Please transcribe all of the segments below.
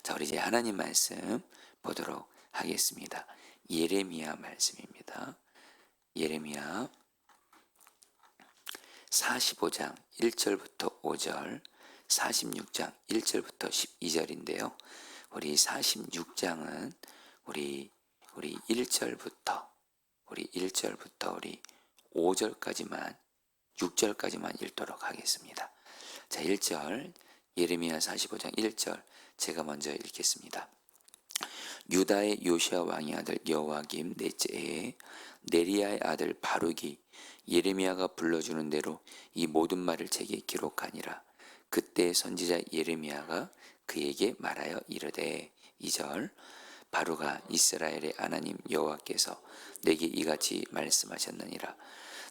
자, 우리 이제 하나님 말씀 보도록 하겠습니다. 예레미야 말씀입니다. 예레미야 45장 1절부터 5절, 46장 1절부터 12절인데요. 우리 46장은 우리 1절부터 우리 5절까지만 6절까지만 읽도록 하겠습니다. 자, 1절 예레미야 45장 1절 제가 먼저 읽겠습니다. 유다의 요시야 왕의 아들 여호와김 넷째 해에 네리야의 아들 바룩이 예레미야가 불러주는 대로 이 모든 말을 책에 기록하니라. 그때 선지자 예레미야가 그에게 말하여 이르되 2절 바룩아 이스라엘의 하나님 여호와께서 내게 이같이 말씀하셨느니라.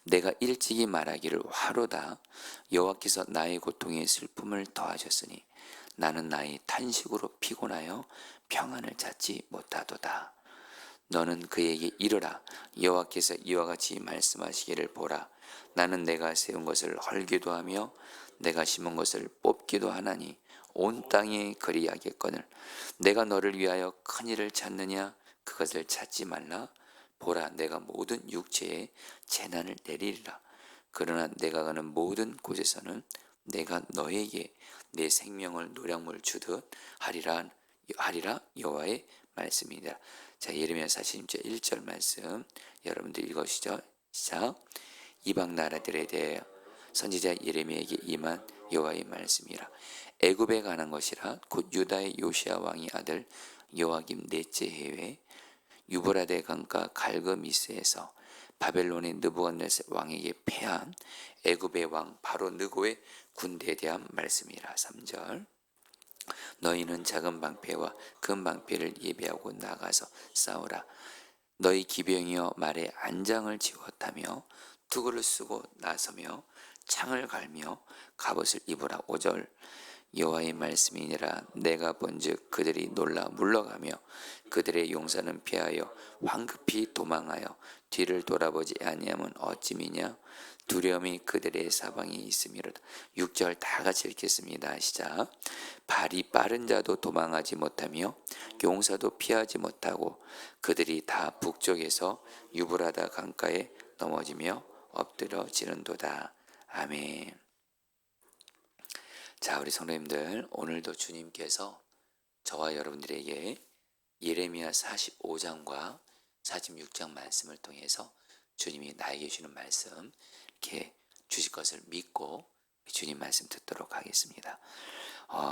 내가 일찍이 말하기를 화로다. 여호와께서 나의 고통에 슬픔을 더하셨으니 나는 나의 탄식으로 피곤하여 평안을 찾지 못하도다. 너는 그에게 이르라. 여호와께서 이와 같이 말씀하시기를 보라. 나는 내가 세운 것을 헐기도 하며 내가 심은 것을 뽑기도 하나니 온 땅에 그리하겠거늘 내가 너를 위하여 큰 일을 찾느냐? 그것을 찾지 말라. 보라, 내가 모든 육체에 재난을 내리리라. 그러나 내가 가는 모든 곳에서는 내가 너에게 내 생명을 노량물 주듯 하리라 여호와의 말씀이니라. 자, 예레미야 40장 1절 말씀 여러분들 읽으시죠. 시작. 이방 나라들에 대해 선지자 예레미야에게 임한 여호와의 말씀이라. 애굽에 관한 것이라. 곧 유다의 요시야 왕의 아들 여호와김 넷째 해에 유브라데 강가 갈그미스에서 바벨론의 느부갓네살 왕에게 패한 애굽의 왕 바로 느고의 군대에 대한 말씀이라. 3절 너희는 작은 방패와 큰 방패를 예비하고 나가서 싸우라. 너희 기병이여 말에 안장을 지웠다며 투구를 쓰고 나서며 창을 갈며 갑옷을 입으라. 5절 여호와의 말씀이니라. 내가 본즉 그들이 놀라 물러가며 그들의 용사는 피하여 황급히 도망하여 뒤를 돌아보지 아니하면 어찌미냐. 두려움이 그들의 사방에 있음이로다. 6절 다 같이 읽겠습니다. 시작. 발이 빠른 자도 도망하지 못하며 용사도 피하지 못하고 그들이 다 북쪽에서 유브라다 강가에 넘어지며 엎드러지는도다. 아멘. 자, 우리 성도님들, 오늘도 주님께서 저와 여러분들에게 예레미야 45장과 46장 말씀을 통해서 주님이 나에게 주는 말씀 이렇게 주실 것을 믿고 주님 말씀 듣도록 하겠습니다.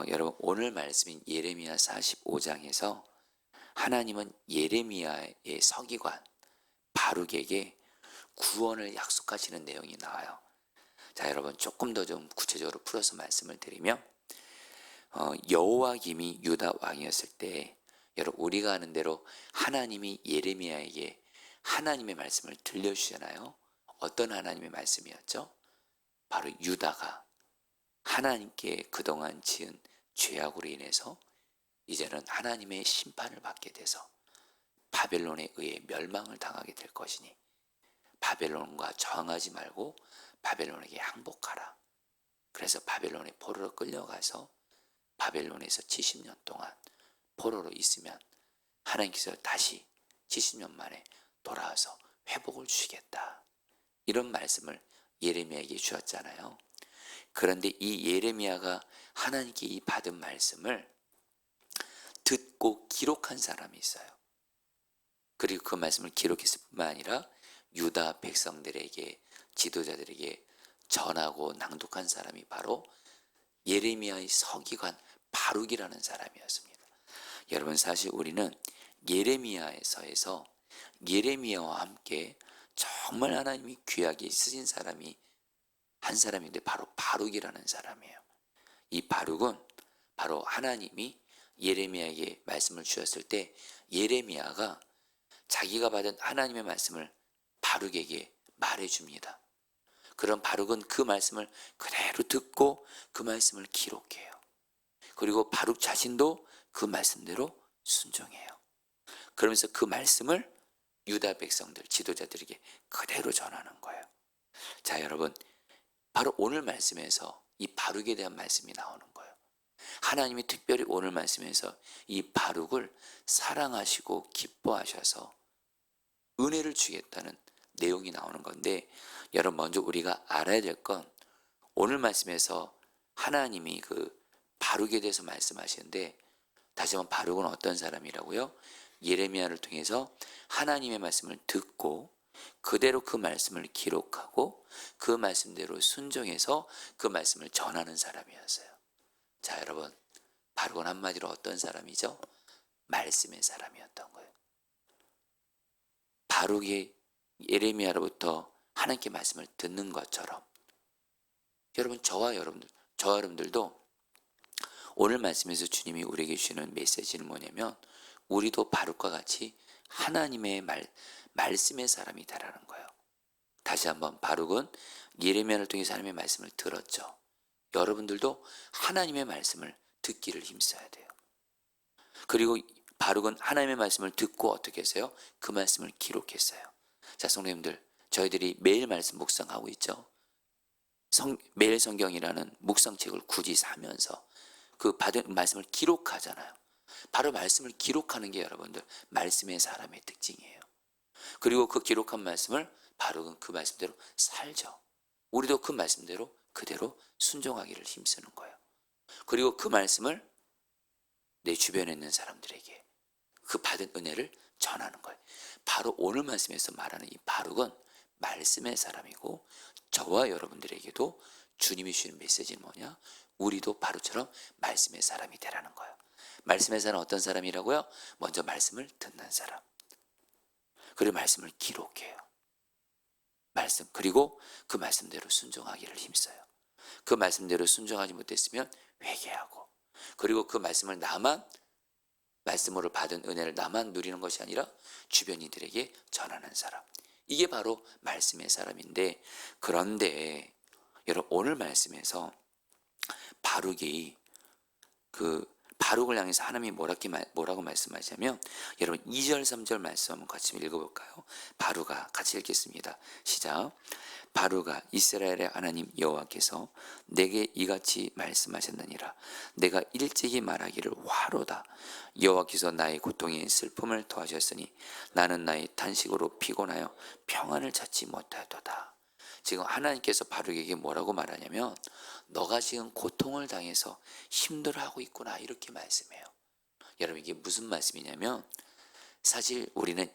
여러분, 오늘 말씀인 예레미야 45장에서 하나님은 예레미야의 서기관 바룩에게 구원을 약속하시는 내용이 나와요. 자, 여러분 조금 더 좀 구체적으로 풀어서 말씀을 드리면 여호와김이 유다 왕이었을 때 여러분 우리가 아는 대로 하나님이 예레미야에게 하나님의 말씀을 들려주잖아요. 어떤 하나님의 말씀이었죠? 바로 유다가 하나님께 그동안 지은 죄악으로 인해서 이제는 하나님의 심판을 받게 돼서 바벨론에 의해 멸망을 당하게 될 것이니 바벨론과 저항하지 말고 바벨론에게 항복하라. 그래서 바벨론의 포로로 끌려가서 바벨론에서 70년 동안 포로로 있으면 하나님께서 다시 70년 만에 돌아와서 회복을 주시겠다. 이런 말씀을 예레미야에게 주었잖아요. 그런데 이 예레미야가 하나님께 이 받은 말씀을 듣고 기록한 사람이 있어요. 그리고 그 말씀을 기록했을 뿐만 아니라 유다 백성들에게 지도자들에게 전하고 낭독한 사람이 바로 예레미야의 서기관 바룩이라는 사람이었습니다. 여러분 사실 우리는 예레미야에서 예레미야와 함께 정말 하나님이 귀하게 쓰신 사람이 한 사람인데 바로 바룩이라는 사람이에요. 이 바룩은 바로 하나님이 예레미야에게 말씀을 주었을 때 예레미야가 자기가 받은 하나님의 말씀을 바룩에게 말해줍니다. 그럼 바룩은 그 말씀을 그대로 듣고 그 말씀을 기록해요. 그리고 바룩 자신도 그 말씀대로 순종해요. 그러면서 그 말씀을 유다 백성들, 지도자들에게 그대로 전하는 거예요. 자, 여러분, 바로 오늘 말씀에서 이 바룩에 대한 말씀이 나오는 거예요. 하나님이 특별히 오늘 말씀에서 이 바룩을 사랑하시고 기뻐하셔서 은혜를 주겠다는 내용이 나오는 건데, 여러분 먼저 우리가 알아야 될 건 오늘 말씀에서 하나님이 그 바룩에 대해서 말씀하시는데, 다시 한번 바룩은 어떤 사람이라고요? 예레미야를 통해서 하나님의 말씀을 듣고 그대로 그 말씀을 기록하고 그 말씀대로 순종해서 그 말씀을 전하는 사람이었어요. 자, 여러분, 바룩은 한마디로 어떤 사람이죠? 말씀의 사람이었던 거예요. 바룩이 예레미야로부터 하나님께 말씀을 듣는 것처럼, 여러분, 저와 여러분들도 오늘 말씀에서 주님이 우리에게 주시는 메시지는 뭐냐면, 우리도 바룩과 같이 하나님의 말씀의 사람이 되라는 거예요. 다시 한번, 바룩은 예레미야를 통해서 하나님의 말씀을 들었죠. 여러분들도 하나님의 말씀을 듣기를 힘써야 돼요. 그리고 바룩은 하나님의 말씀을 듣고 어떻게 했어요? 그 말씀을 기록했어요. 자, 성도님들, 저희들이 매일 말씀 묵상하고 있죠. 매일 성경이라는 묵상책을 굳이 사면서 그 받은 말씀을 기록하잖아요. 바로 말씀을 기록하는 게 여러분들 말씀의 사람의 특징이에요. 그리고 그 기록한 말씀을 바룩은 그 말씀대로 살죠. 우리도 그 말씀대로 그대로 순종하기를 힘쓰는 거예요. 그리고 그 말씀을 내 주변에 있는 사람들에게 그 받은 은혜를 전하는 거예요. 바로 오늘 말씀에서 말하는 이 바룩은 말씀의 사람이고, 저와 여러분들에게도 주님이 주시는 메시지는 뭐냐? 우리도 바룩처럼 말씀의 사람이 되라는 거예요. 말씀의 사람은 어떤 사람이라고요? 먼저 말씀을 듣는 사람, 그리고 말씀을 기록해요. 그리고 그 말씀대로 순종하기를 힘써요. 그 말씀대로 순종하지 못했으면 회개하고, 그리고 그 말씀을 말씀으로 받은 은혜를 나만 누리는 것이 아니라 주변 이들에게 전하는 사람, 이게 바로 말씀의 사람인데, 그런데 여러분 오늘 말씀에서 바룩이 바룩을 향해서 하나님이 뭐라고 말씀하시냐면, 여러분 2절 3절 말씀 한번 같이 읽어볼까요? 바룩아, 같이 읽겠습니다. 시작. 바룩아, 이스라엘의 하나님 여호와께서 내게 이같이 말씀하셨느니라. 내가 일찍이 말하기를 화로다. 여호와께서 나의 고통에 슬픔을 더하셨으니 나는 나의 탄식으로 피곤하여 평안을 찾지 못하도다. 지금 하나님께서 바룩에게 뭐라고 말하냐면, 너가 지금 고통을 당해서 힘들어하고 있구나, 이렇게 말씀해요. 여러분, 이게 무슨 말씀이냐면, 사실 우리는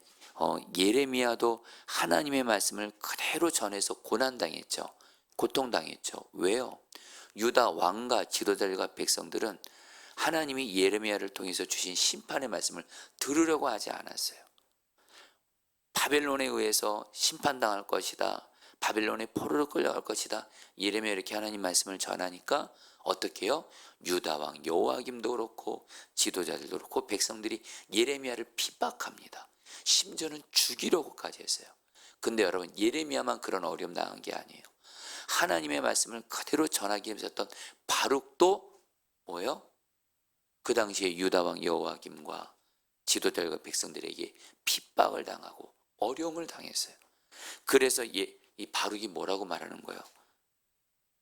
예레미야도 하나님의 말씀을 그대로 전해서 고난당했죠. 고통당했죠. 왜요? 유다 왕과 지도자들과 백성들은 하나님이 예레미야를 통해서 주신 심판의 말씀을 들으려고 하지 않았어요. 바벨론에 의해서 심판당할 것이다, 바벨론의 포로로 끌려갈 것이다, 예레미야 이렇게 하나님 말씀을 전하니까 어떻게 해요? 유다 왕 여호와김도 그렇고 지도자들도 그렇고 백성들이 예레미야를 핍박합니다. 심지어는 죽이려고까지 했어요. 근데 여러분, 예레미야만 그런 어려움 당한 게 아니에요. 하나님의 말씀을 그대로 전하기 힘썼던 바룩도 뭐예요? 그 당시에 유다 왕 여호와김과 지도자들과 백성들에게 핍박을 당하고 어려움을 당했어요. 그래서 이 바룩이 뭐라고 말하는 거예요?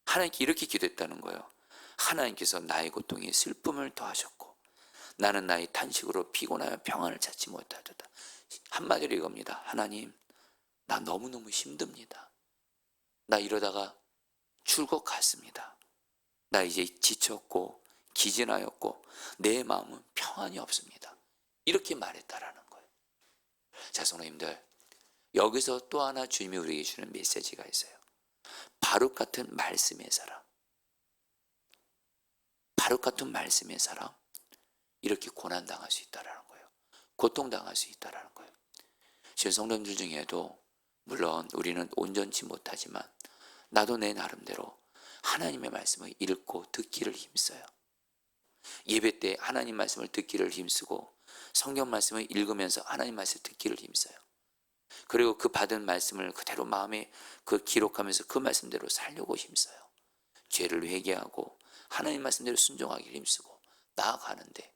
하나님께 이렇게 기도했다는 거예요. 하나님께서 나의 고통에 슬픔을 더하셨고 나는 나의 탄식으로 피곤하여 평안을 찾지 못하도다. 한마디로 이겁니다. 하나님, 나 너무너무 힘듭니다. 나 이러다가 죽을 것 같습니다. 나 이제 지쳤고 기진하였고 내 마음은 평안이 없습니다. 이렇게 말했다라는 거예요. 자, 성도님들, 여기서 또 하나 주님이 우리에게 주는 메시지가 있어요. 바룩 같은 말씀의 사람, 바룩 같은 말씀의 사람, 이렇게 고난당할 수 있다라는 거예요. 고통당할 수 있다라는 거예요. 지금 성도님들 중에도 물론 우리는 온전치 못하지만 나도 내 나름대로 하나님의 말씀을 읽고 듣기를 힘써요. 예배 때 하나님 말씀을 듣기를 힘쓰고 성경 말씀을 읽으면서 하나님 말씀을 듣기를 힘써요. 그리고 그 받은 말씀을 그대로 마음에 기록하면서 그 말씀대로 살려고 힘써요. 죄를 회개하고 하나님 말씀대로 순종하기를 힘쓰고 나아가는데,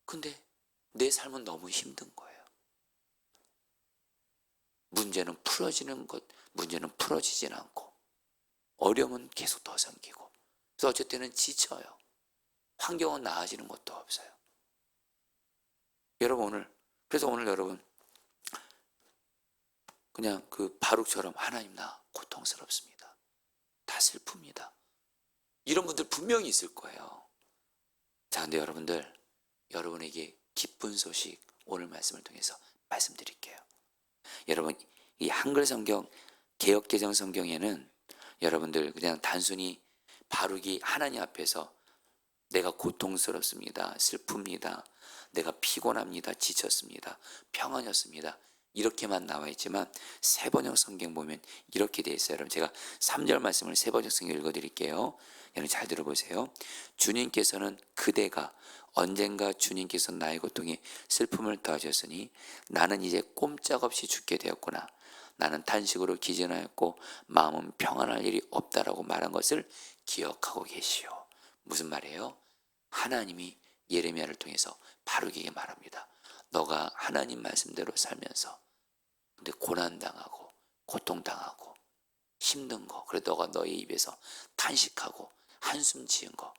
근데 내 삶은 너무 힘든 거예요. 문제는 풀어지진 않고 어려움은 계속 더 생기고, 그래서 어쩔 때는 지쳐요. 환경은 나아지는 것도 없어요. 여러분 그래서 오늘 여러분 그냥 그 바룩처럼 하나님 나 고통스럽습니다. 다 슬픕니다. 이런 분들 분명히 있을 거예요. 자, 근데 여러분에게 기쁜 소식 오늘 말씀을 통해서 말씀드릴게요. 여러분, 이 한글 성경, 개역개정 성경에는 여러분들 그냥 단순히 바룩이 하나님 앞에서 내가 고통스럽습니다. 슬픕니다. 내가 피곤합니다. 지쳤습니다. 평안이었습니다. 이렇게만 나와 있지만 세번역 성경 보면 이렇게 되어 있어요. 여러분 제가 3절 말씀을 세번역 성경 읽어드릴게요. 여러분 잘 들어보세요. 주님께서는 그대가 언젠가 주님께서 나의 고통에 슬픔을 더하셨으니 나는 이제 꼼짝없이 죽게 되었구나. 나는 탄식으로 기진하였고 마음은 평안할 일이 없다라고 말한 것을 기억하고 계시오. 무슨 말이에요? 하나님이 예레미야를 통해서 바룩에게 말합니다. 너가 하나님 말씀대로 살면서 근데 고난당하고 고통당하고 힘든 거, 그래 너가 너의 입에서 탄식하고 한숨 지은 거,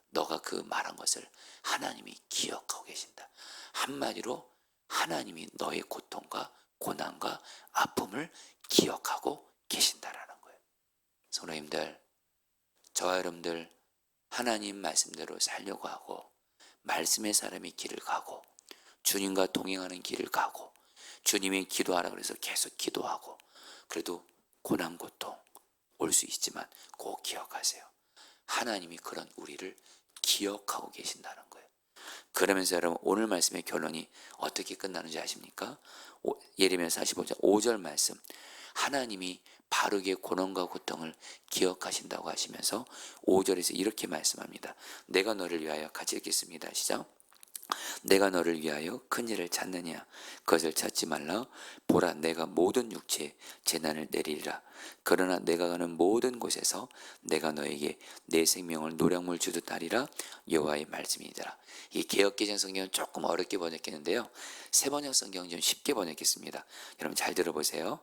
너가 그 말한 것을 하나님이 기억하고 계신다. 한마디로 하나님이 너의 고통과 고난과 아픔을 기억하고 계신다라는 거예요. 성도님들, 저와 여러분들 하나님 말씀대로 살려고 하고 말씀의 사람의 길을 가고 주님과 동행하는 길을 가고 주님이 기도하라 그래서 계속 기도하고 그래도 고난 고통 올 수 있지만 꼭 기억하세요. 하나님이 그런 우리를 기억하고 계신다는 거예요. 그러면서 여러분 오늘 말씀의 결론이 어떻게 끝나는지 아십니까? 예레미야 45장 5절 말씀, 하나님이 바룩의 고난과 고통을 기억하신다고 하시면서 5절에서 이렇게 말씀합니다. 내가 너를 위하여, 같이 읽겠습니다. 시작. 내가 너를 위하여 큰일을 찾느냐? 그것을 찾지 말라. 보라, 내가 모든 육체에 재난을 내리리라. 그러나 내가 가는 모든 곳에서 내가 너에게 내 생명을 노량물 주듯 하리라. 여호와의 말씀이니라. 이 개역개정 성경은 조금 어렵게 번역했는데요, 세번역 성경은 좀 쉽게 번역했습니다. 여러분 잘 들어보세요.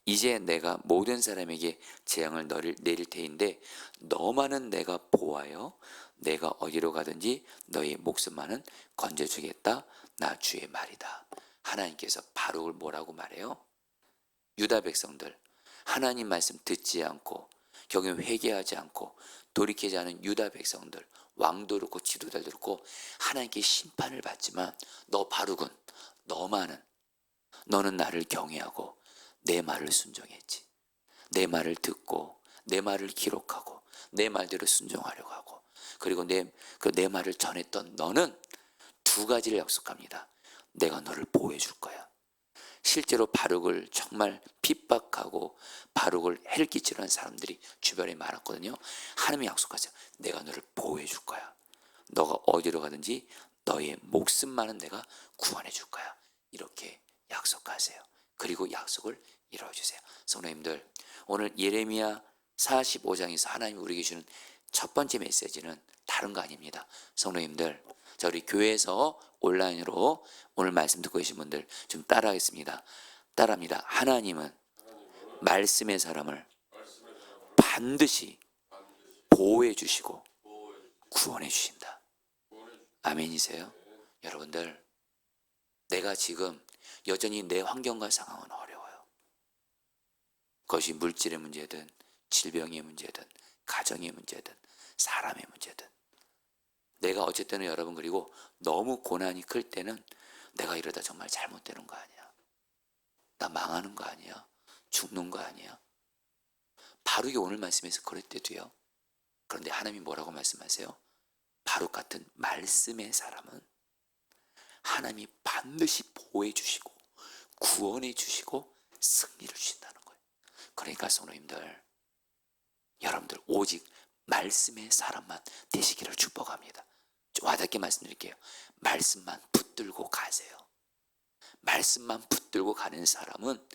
이제 내가 모든 사람에게 재앙을 내릴 테인데 너만은 내가 보호하여 내가 어디로 가든지 너의 목숨만은 건져주겠다. 나 주의 말이다. 하나님께서 바룩을 뭐라고 말해요? 유다 백성들, 하나님 말씀 듣지 않고 경영 회개하지 않고 돌이키지 않은 유다 백성들, 왕도 그렇고 지도자도 그렇고 하나님께 심판을 받지만 너 바룩은, 너는 나를 경외하고 내 말을 순종했지. 내 말을 듣고 내 말을 기록하고 내 말대로 순종하려고 하고 그리고 내 말을 전했던 너는 두 가지를 약속합니다. 내가 너를 보호해 줄 거야. 실제로 바룩을 정말 핍박하고 바룩을 해를 끼치는 사람들이 주변에 많았거든요. 하나님이 약속하세요. 내가 너를 보호해 줄 거야. 너가 어디로 가든지 너의 목숨만은 내가 구원해 줄 거야. 이렇게 약속하세요. 그리고 약속을 이루어주세요. 성도님들, 오늘 예레미야 45장에서 하나님이 우리에게 주는 첫 번째 메시지는 다른 거 아닙니다. 성도님들, 자, 우리 교회에서 온라인으로 오늘 말씀 듣고 계신 분들 좀 따라하겠습니다. 따라합니다. 하나님은 말씀의 사람을 반드시 보호해 주시고 구원해 주신다. 아멘이세요? 여러분들, 내가 지금 여전히 내 환경과 상황은 어려워요. 그것이 물질의 문제든 질병의 문제든 가정의 문제든 사람의 문제든, 내가 어쨌든 여러분, 그리고 너무 고난이 클 때는 내가 이러다 정말 잘못되는 거 아니야? 나 망하는 거 아니야? 죽는 거 아니야? 바룩이 오늘 말씀에서 그럴 때도요. 그런데 하나님이 뭐라고 말씀하세요? 바룩 같은 말씀의 사람은 하나님이 반드시 보호해 주시고 구원해 주시고 승리를 주신다는 거예요. 그러니까 성도님들, 여러분들 오직 말씀의 사람만 되시기를 축복합니다. 좀 와닿게 말씀드릴게요. 말씀만 붙들고 가세요. 말씀만 붙들고 가는 사람은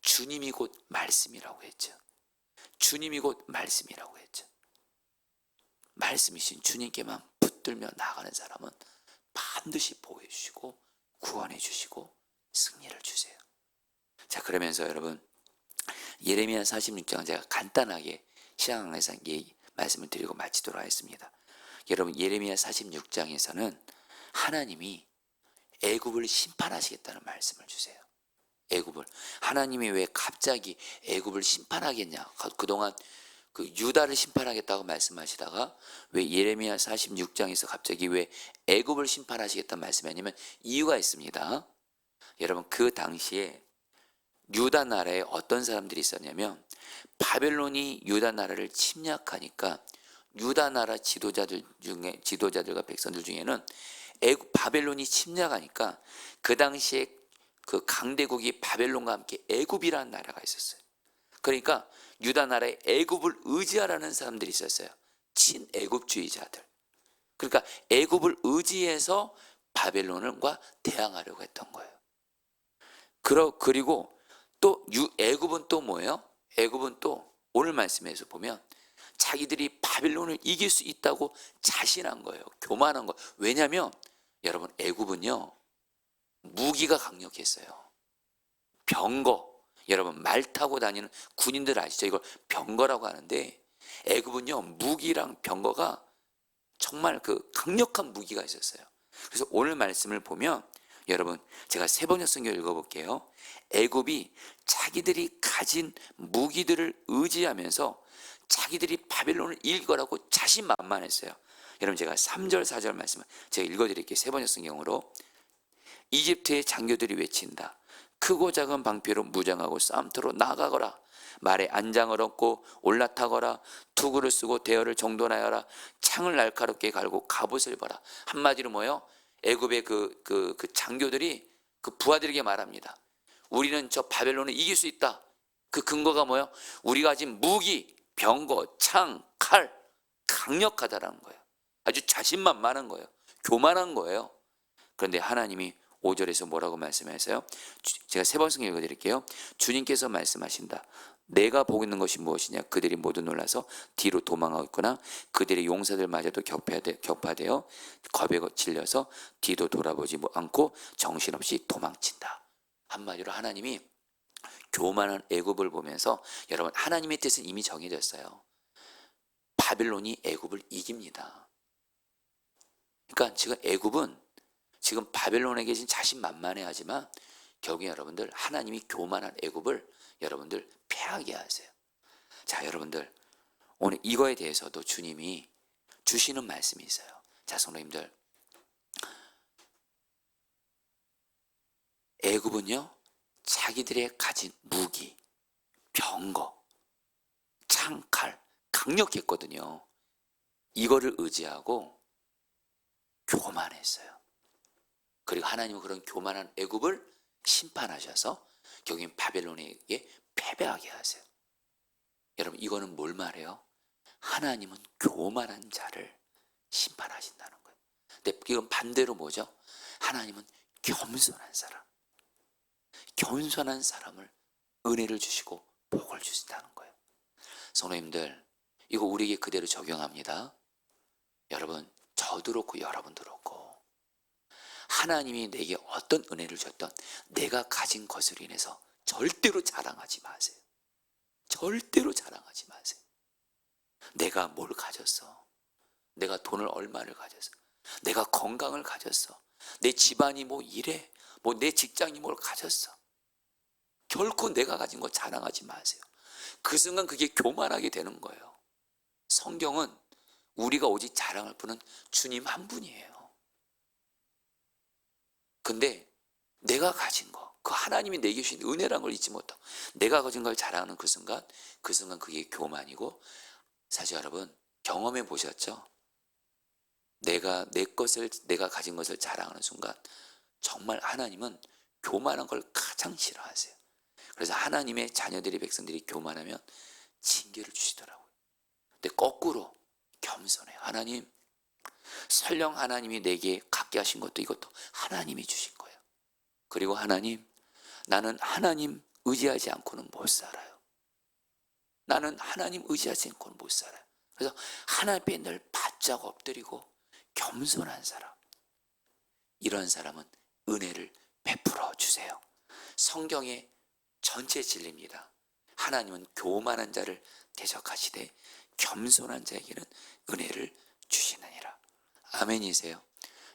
주님이 곧 말씀이라고 했죠. 주님이 곧 말씀이라고 했죠. 말씀이신 주님께만 붙들며 나가는 사람은 반드시 보호해 주시고 구원해 주시고 승리를 주세요. 자, 그러면서 여러분 예레미야 46장 제가 간단하게 시간 관계상 말씀을 드리고 마치도록 하겠습니다. 여러분 예레미야 46장에서는 하나님이 애굽을 심판하시겠다는 말씀을 주세요. 애굽을 하나님이 왜 갑자기 애굽을 심판하겠냐? 그동안 그 유다를 심판하겠다고 말씀하시다가 왜 예레미야 46장에서 갑자기 왜 애굽을 심판하시겠다는 말씀하냐면 이유가 있습니다. 여러분 그 당시에 유다 나라에 어떤 사람들이 있었냐면 바벨론이 유다 나라를 침략하니까 유다 나라 지도자들과 백성들 중에는 바벨론이 침략하니까 그 당시에 그 강대국이 바벨론과 함께 애굽이라는 나라가 있었어요. 그러니까 유다 나라에 애굽을 의지하라는 사람들이 있었어요. 친애굽주의자들. 그러니까 애굽을 의지해서 바벨론과 대항하려고 했던 거예요. 그리고 또 애굽은 또 뭐예요? 애굽은 또 오늘 말씀에서 보면 자기들이 바벨론을 이길 수 있다고 자신한 거예요. 교만한 거예요. 왜냐하면 여러분 애굽은요 무기가 강력했어요. 병거. 여러분 말 타고 다니는 군인들 아시죠? 이걸 병거라고 하는데 애굽은요 무기랑 병거가 정말 그 강력한 무기가 있었어요. 그래서 오늘 말씀을 보면 여러분 제가 세 번역 성경 읽어볼게요. 애굽이 자기들이 가진 무기들을 의지하면서 자기들이 바벨론을 이길 거라고 자신만만했어요. 여러분 제가 3절 4절 말씀을 제가 읽어드릴게요. 세 번역 성경으로. 이집트의 장교들이 외친다. 크고 작은 방패로 무장하고 싸움터로 나가거라. 말에 안장을 얻고 올라타거라. 투구를 쓰고 대열을 정돈하여라. 창을 날카롭게 갈고 갑옷을 입어라. 한마디로 뭐예요? 애굽의 그 장교들이 그 부하들에게 말합니다. 우리는 저 바벨론을 이길 수 있다. 그 근거가 뭐예요? 우리가 가진 무기, 병거, 창, 칼 강력하다라는 거예요. 아주 자신만만한 거예요. 교만한 거예요. 그런데 하나님이 5절에서 뭐라고 말씀하세요? 제가 세 번 성경 읽어드릴게요. 주님께서 말씀하신다. 내가 보고 있는 것이 무엇이냐? 그들이 모두 놀라서 뒤로 도망하고 있구나. 그들의 용사들마저도 격파되어 겁에 질려서 뒤도 돌아보지 않고 정신없이 도망친다. 한마디로 하나님이 교만한 애굽을 보면서 여러분 하나님의 뜻은 이미 정해졌어요. 바벨론이 애굽을 이깁니다. 그러니까 지금 애굽은 지금 바벨론에 계신 자신만만해하지만 결국에 여러분들 하나님이 교만한 애굽을 여러분들 패하게 하세요. 자 여러분들 오늘 이거에 대해서도 주님이 주시는 말씀이 있어요. 자 성도님들 애굽은요 자기들의 가진 무기, 병거, 창칼 강력했거든요. 이거를 의지하고 교만했어요. 그리고 하나님은 그런 교만한 애굽을 심판하셔서 결국엔 바벨론에게 패배하게 하세요. 여러분 이거는 뭘 말해요? 하나님은 교만한 자를 심판하신다는 거예요. 근데 이건 반대로 뭐죠? 하나님은 겸손한 사람, 겸손한 사람을 은혜를 주시고 복을 주신다는 거예요. 성도님들 이거 우리에게 그대로 적용합니다. 여러분 저도 그렇고 여러분도 그렇고 하나님이 내게 어떤 은혜를 줬던 내가 가진 것으로 인해서 절대로 자랑하지 마세요. 절대로 자랑하지 마세요. 내가 뭘 가졌어? 내가 돈을 얼마를 가졌어? 내가 건강을 가졌어? 내 집안이 뭐 이래? 뭐 내 직장이 뭘 가졌어? 결코 내가 가진 거 자랑하지 마세요. 그 순간 그게 교만하게 되는 거예요. 성경은 우리가 오직 자랑할 분은 주님 한 분이에요. 근데 내가 가진 거, 그 하나님이 내게 주신 은혜라는 걸 잊지 못하고 내가 가진 걸 자랑하는 그 순간 그게 교만이고 사실 여러분 경험해 보셨죠? 내가 가진 것을 자랑하는 순간 정말 하나님은 교만한 걸 가장 싫어하세요. 그래서 하나님의 자녀들이 백성들이 교만하면 징계를 주시더라고요. 근데 거꾸로 겸손해요. 하나님 설령 하나님이 내게 갖게 하신 것도 이것도 하나님이 주신 거예요. 그리고 하나님 나는 하나님 의지하지 않고는 못 살아요. 나는 하나님 의지하지 않고는 못 살아요. 그래서 하나님 앞에 늘 바짝 엎드리고 겸손한 사람, 이런 사람은 은혜를 베풀어 주세요. 성경의 전체 진리입니다. 하나님은 교만한 자를 대적하시되 겸손한 자에게는 은혜를 주시느니라. 아멘이세요?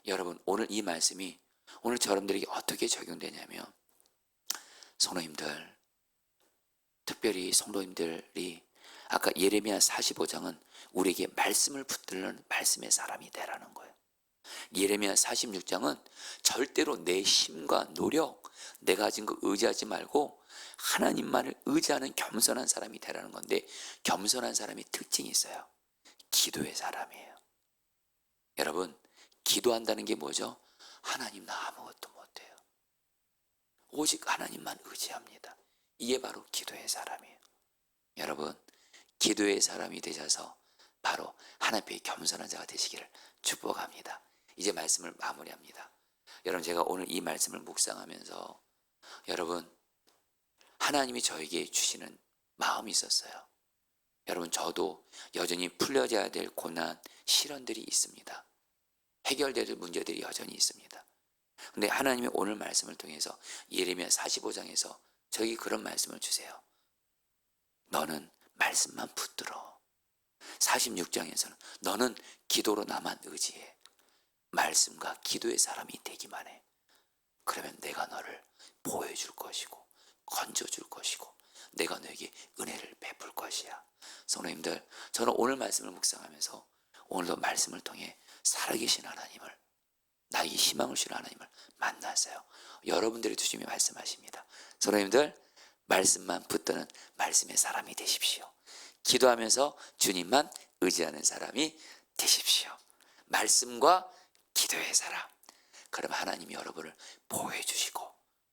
여러분, 오늘 이 말씀이 오늘 여러분들에게 어떻게 적용되냐면, 성도님들, 특별히 성도님들이 아까 예레미야 45장은 우리에게 말씀을 붙들는 말씀의 사람이 되라는 거예요. 예레미야 46장은 절대로 내 힘과 노력, 내가 가진 거 의지하지 말고 하나님만을 의지하는 겸손한 사람이 되라는 건데, 겸손한 사람이 특징이 있어요. 기도의 사람이에요. 여러분, 기도한다는 게 뭐죠? 하나님, 나 아무것도 못해요. 오직 하나님만 의지합니다. 이게 바로 기도의 사람이에요. 여러분, 기도의 사람이 되셔서 바로 하나님 앞에 겸손한 자가 되시기를 축복합니다. 이제 말씀을 마무리합니다. 여러분, 제가 오늘 이 말씀을 묵상하면서 여러분, 하나님이 저에게 주시는 마음이 있었어요. 여러분, 저도 여전히 풀려져야 될 고난, 시련들이 있습니다. 해결돼야 될 문제들이 여전히 있습니다. 근데 하나님이 오늘 말씀을 통해서 예레미야 45장에서 저에게 그런 말씀을 주세요. 너는 말씀만 붙들어. 46장에서는 너는 기도로 나만 의지해. 말씀과 기도의 사람이 되기만 해. 그러면 내가 너를 보호해줄 것이고 건져줄 것이고 내가 너에게 은혜를 베풀 것이야. 성도님들, 저는 오늘 말씀을 묵상하면서 오늘도 말씀을 통해 살아계신 하나님을, 나에게 희망을 주는 하나님을 만났어요. 여러분들이 주님이 말씀하십니다. 성도님들, 말씀만 붙드는 말씀의 사람이 되십시오. 기도하면서 주님만 의지하는 사람이 되십시오. 말씀과 기도의 사람. 그럼 하나님이 여러분을 보호해 주시고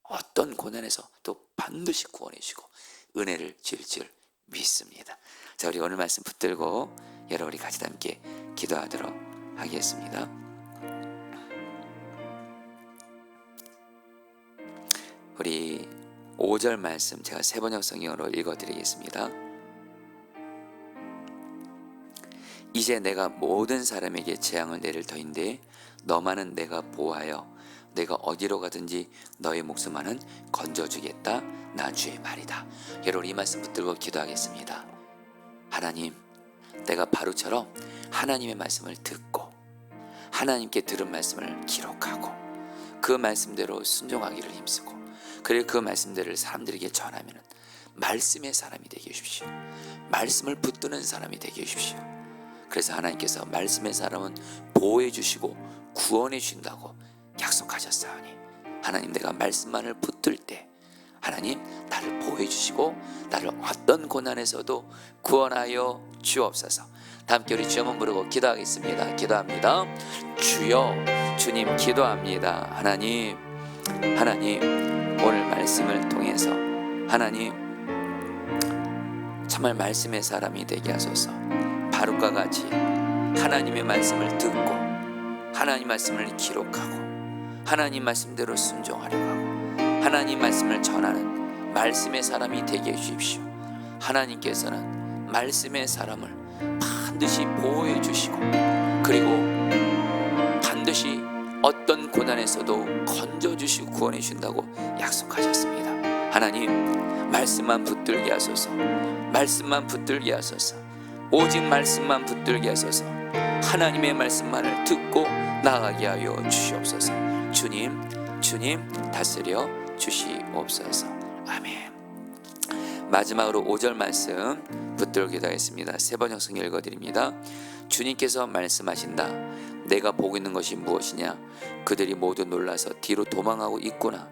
어떤 고난에서 또 반드시 구원해 주시고 은혜를 줄 줄 믿습니다. 자, 우리 오늘 말씀 붙들고 여러분이 같이 함께 기도하도록 하겠습니다. 우리 5절 말씀 제가 세번역 성경으로 읽어드리겠습니다. 이제 내가 모든 사람에게 재앙을 내릴 터인데 너만은 내가 보호하여 내가 어디로 가든지 너의 목숨만은 건져주겠다. 나 주의 말이다. 여러분, 이 말씀 붙들고 기도하겠습니다. 하나님, 내가 바로처럼 하나님의 말씀을 듣고 하나님께 들은 말씀을 기록하고 그 말씀대로 순종하기를 힘쓰고 그리고 그 말씀들을 사람들에게 전하면 말씀의 사람이 되게 해주십시오. 말씀을 붙드는 사람이 되게 해주십시오. 그래서 하나님께서 말씀의 사람은 보호해 주시고 구원해 주신다고 약속하셨사오니 하나님, 내가 말씀만을 붙들 때 하나님 나를 보호해 주시고 나를 어떤 고난에서도 구원하여 주옵소서. 다 함께 우리 주여 한번 부르고 기도하겠습니다. 기도합니다. 주여, 주님 기도합니다. 하나님, 오늘 말씀을 통해서 하나님 정말 말씀의 사람이 되게 하소서. 바룩과 같이 하나님의 말씀을 듣고 하나님 말씀을 기록하고 하나님 말씀대로 순종하려고 하고 하나님 말씀을 전하는 말씀의 사람이 되게 해주십시오. 하나님께서는 말씀의 사람을 반드시 보호해 주시고 그리고 반드시 어떤 고난에서도 건져주시고 구원해 주신다고 약속하셨습니다. 하나님, 말씀만 붙들게 하소서. 말씀만 붙들게 하소서. 오직 말씀만 붙들게 하소서. 하나님의 말씀만을 듣고 나아가게 하여 주시옵소서. 주님 다스려 주시옵소서. 아멘. 마지막으로 5절 말씀 붙들고 기도하겠습니다. 세번역 성경 읽어드립니다. 주님께서 말씀하신다. 내가 보고 있는 것이 무엇이냐? 그들이 모두 놀라서 뒤로 도망하고 있구나.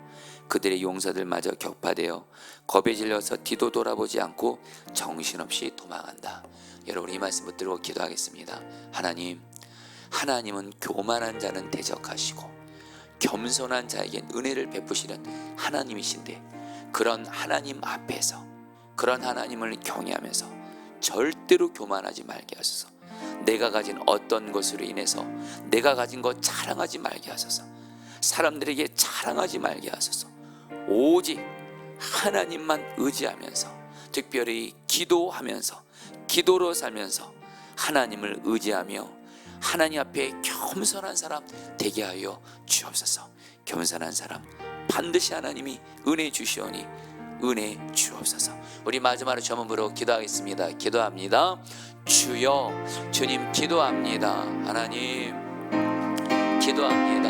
그들의 용사들마저 격파되어 겁에 질려서 뒤도 돌아보지 않고 정신없이 도망한다. 여러분, 이 말씀 붙들고 기도하겠습니다. 하나님은 교만한 자는 대적하시고 겸손한 자에겐 은혜를 베푸시는 하나님이신데 그런 하나님 앞에서 그런 하나님을 경외하면서 절대로 교만하지 말게 하소서. 내가 가진 어떤 것으로 인해서 내가 가진 것 자랑하지 말게 하소서. 사람들에게 자랑하지 말게 하소서. 오직 하나님만 의지하면서 특별히 기도하면서 기도로 살면서 하나님을 의지하며 하나님 앞에 겸손한 사람 되게 하여 주옵소서. 겸손한 사람 반드시 하나님이 은혜 주시오니 은혜 주옵소서. 우리 마지막으로 저문부로 기도하겠습니다. 기도합니다. 주여, 주님 기도합니다. 하나님, 기도합니다.